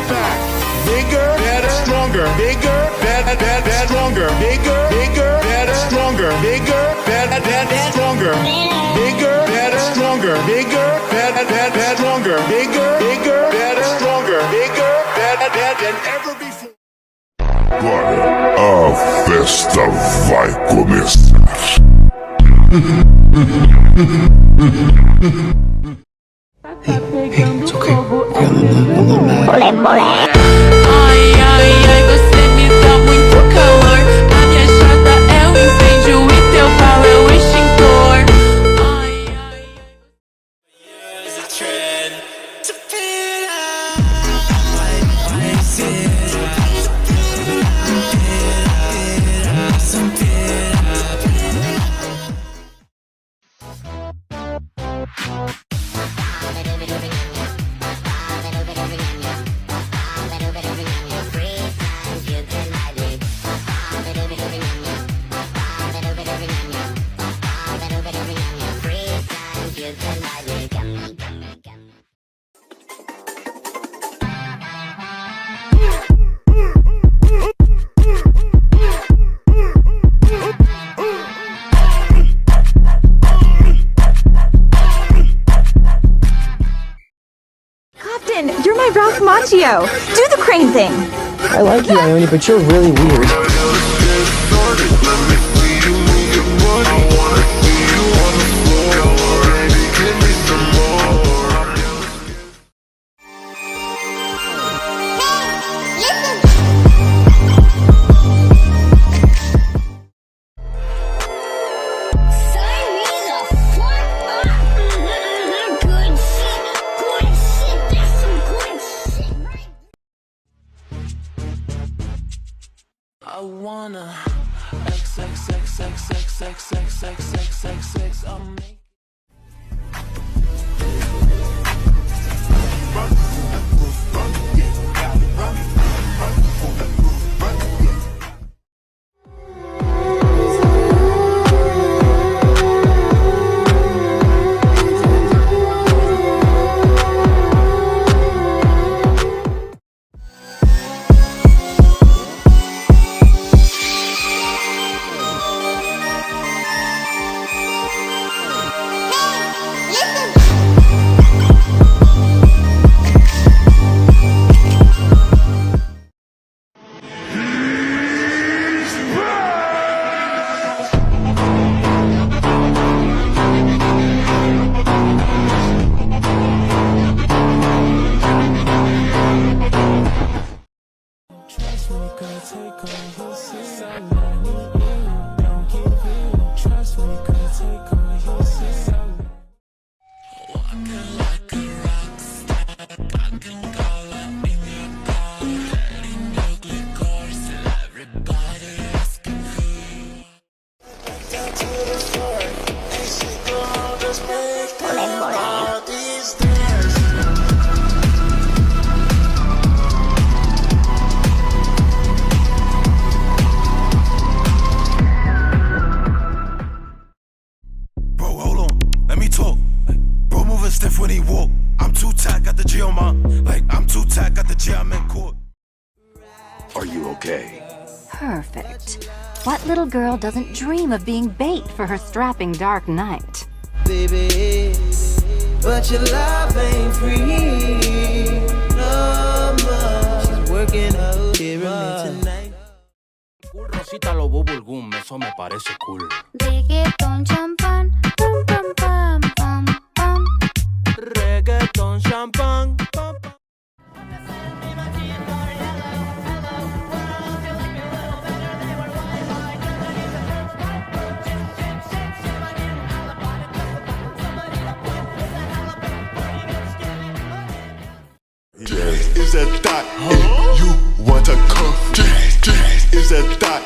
back. Bigger, better, stronger. Bigger, better, better, stronger. Bigger, bigger, better, stronger. Bigger, better, better, stronger. Bigger, better, stronger. Bigger, better, better, stronger. Bigger, bigger, better, stronger. Bigger, better, better than ever before. A festa vai começar. Tá pegando fogo, é Ai, ai, ai, você me dá muito calor. A minha chata é o incêndio e teu pau é o extintor. Ai, ai, You're my Ralph Macchio. Do the crane thing. I like you, Ione, but you're really weird. I wanna X X X X X X X X X X X I'll make When he walk, I'm too tight, got the G on my, like I'm too tight, got the G, I'm in court. Are you okay? Perfect. What little girl doesn't dream of being bait for her strapping dark knight? Baby, but your love ain't free no more. She's working out here tonight. Cool Rosita lo bubble gum, eso me parece cool. Reggaeton champán, pam pam pam pam pam. Reggaeton champán, pam pam. Is that thought you want to come? Is that thought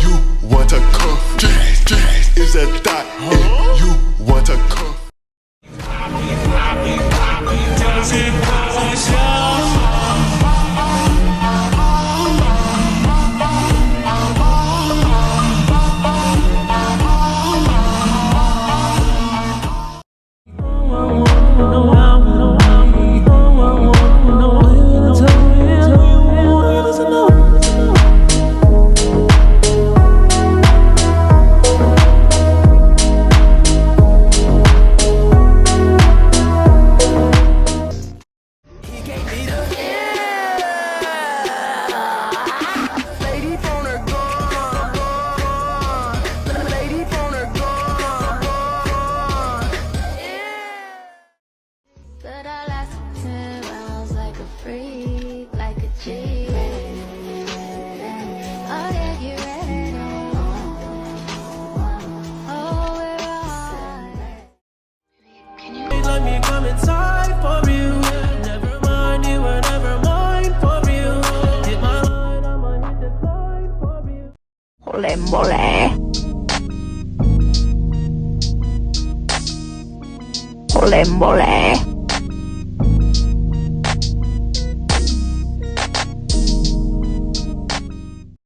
you want to come? Is that thought you want to come? Tell me mole. Ole mole.